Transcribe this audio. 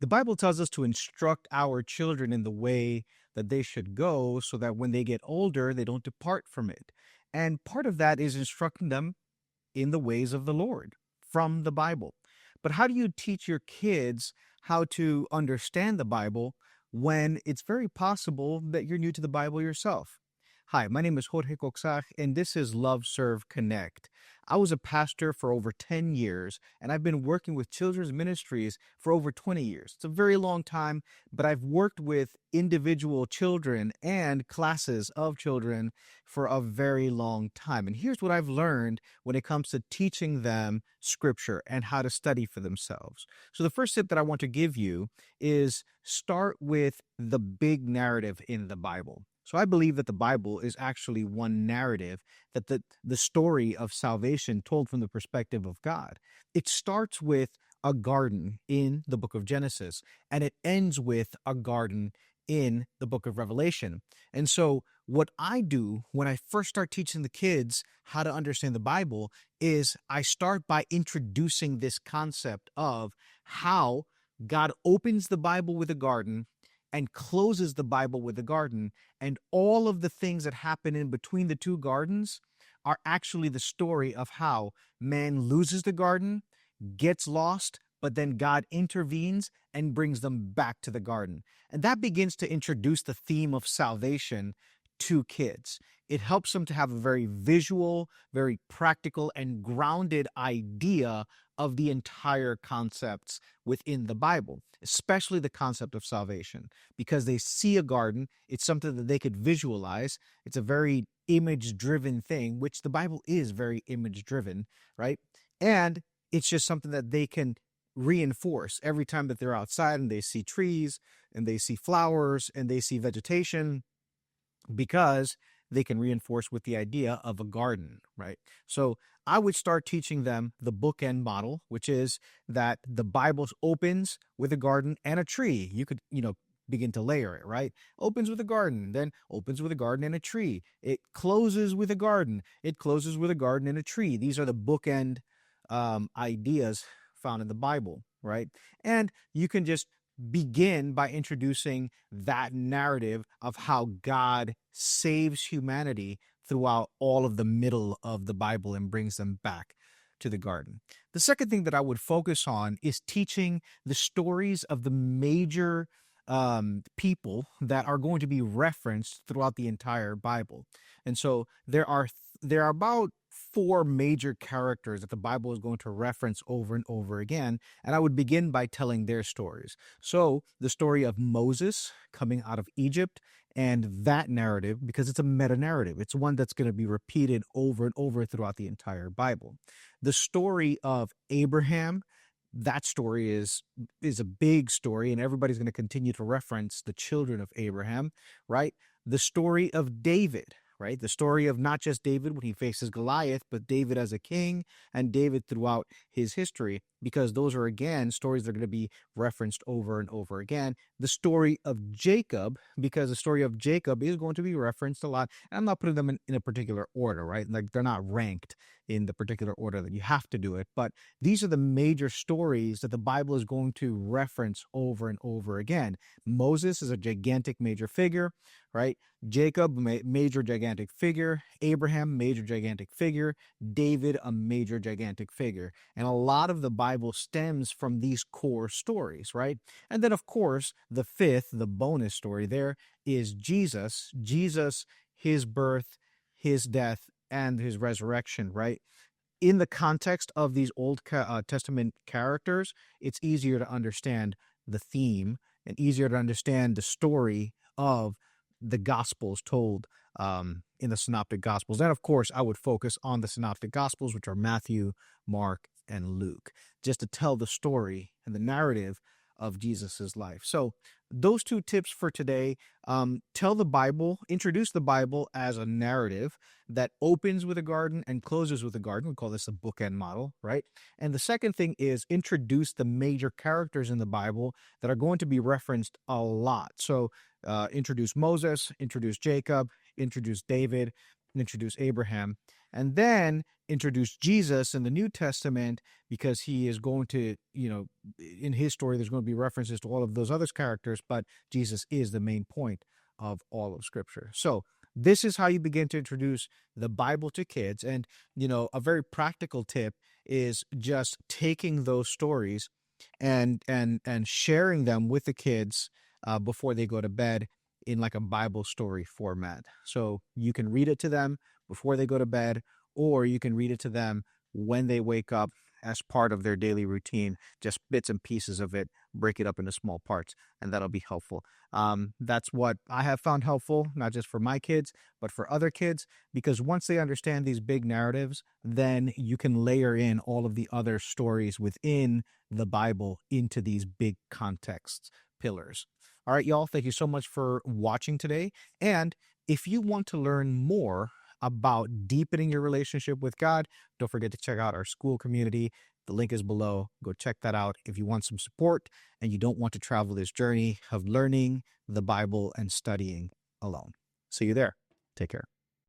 The Bible tells us to instruct our children in the way that they should go so that when they get older, they don't depart from it. And part of that is instructing them in the ways of the Lord from the Bible. But how do you teach your kids how to understand the Bible when it's very possible that you're new to the Bible yourself? Hi, my name is Jorge Coxach, and this is Love Serve Connect. I was a pastor for over 10 years, and I've been working with children's ministries for over 20 years. It's a very long time, but I've worked with individual children and classes of children for a very long time. And here's what I've learned when it comes to teaching them scripture and how to study for themselves. So, the first tip that I want to give you is start with the big narrative in the Bible. So I believe that the Bible is actually one narrative, that the story of salvation told from the perspective of God. It starts with a garden in the book of Genesis, and it ends with a garden in the book of Revelation. And so what I do when I first start teaching the kids how to understand the Bible is I start by introducing this concept of how God opens the Bible with a garden and closes the Bible with a garden, and all of the things that happen in between the two gardens are actually the story of how man loses the garden, gets lost, but then God intervenes and brings them back to the garden. And that begins to introduce the theme of salvation to kids. It helps them to have a very visual, very practical, and grounded idea of the entire concepts within the Bible, especially the concept of salvation, because they see a garden. It's something that they could visualize. It's a very image driven thing, which the Bible is very image driven, right? And it's just something that they can reinforce every time that they're outside and they see trees and they see flowers and they see vegetation, because they can reinforce with the idea of a garden, right? So I would start teaching them the bookend model, which is that the Bible opens with a garden and a tree. You could, begin to layer it, right? Opens with a garden, then opens with a garden and a tree. It closes with a garden. It closes with a garden and a tree. These are the bookend ideas found in the Bible, right? And you can just begin by introducing that narrative of how God saves humanity throughout all of the middle of the Bible and brings them back to the garden. The second thing that I would focus on is teaching the stories of the major people that are going to be referenced throughout the entire Bible. And so there are about four major characters that the Bible is going to reference over and over again. And I would begin by telling their stories. So the story of Moses coming out of Egypt, and that narrative, because it's a meta narrative, it's one that's going to be repeated over and over throughout the entire Bible. The story of Abraham, that story is a big story, and everybody's going to continue to reference the children of Abraham, right? The story of David, right? The story of not just David when he faces Goliath, but David as a king and David throughout his history, because those are, again, stories that are going to be referenced over and over again. The story of Jacob, because the story of Jacob is going to be referenced a lot. And I'm not putting them in a particular order, right? Like, they're not ranked in the particular order that you have to do it, but these are the major stories that the Bible is going to reference over and over again. Moses is a gigantic major figure, right? Jacob, major gigantic figure. Abraham, major gigantic figure. David, a major gigantic figure. And a lot of the Bible stems from these core stories, right? And then, of course, the fifth, the bonus story there, is Jesus. Jesus, his birth, his death, and his resurrection, right? In the context of these Old Testament characters, it's easier to understand the theme and easier to understand the story of the Gospels told in the Synoptic Gospels. And of course, I would focus on the Synoptic Gospels, which are Matthew, Mark, and Luke, just to tell the story and the narrative of Jesus's life. So those two tips for today: tell the Bible, introduce the Bible as a narrative that opens with a garden and closes with a garden. We call this a bookend model, right? And the second thing is introduce the major characters in the Bible that are going to be referenced a lot. So introduce Moses, introduce Jacob, introduce David, introduce Abraham, and then introduce Jesus in the New Testament because he is going to, in his story, there's going to be references to all of those other characters, but Jesus is the main point of all of Scripture. So this is how you begin to introduce the Bible to kids. And, a very practical tip is just taking those stories and sharing them with the kids before they go to bed in like a Bible story format. So you can read it to them before they go to bed, or you can read it to them when they wake up as part of their daily routine, just bits and pieces of it, break it up into small parts, and that'll be helpful. That's what I have found helpful, not just for my kids, but for other kids, because once they understand these big narratives, then you can layer in all of the other stories within the Bible into these big context pillars. All right, y'all, thank you so much for watching today. And if you want to learn more about deepening your relationship with God, don't forget to check out our Skool community. The link is below. Go check that out if you want some support and you don't want to travel this journey of learning the Bible and studying alone. See you there. Take care.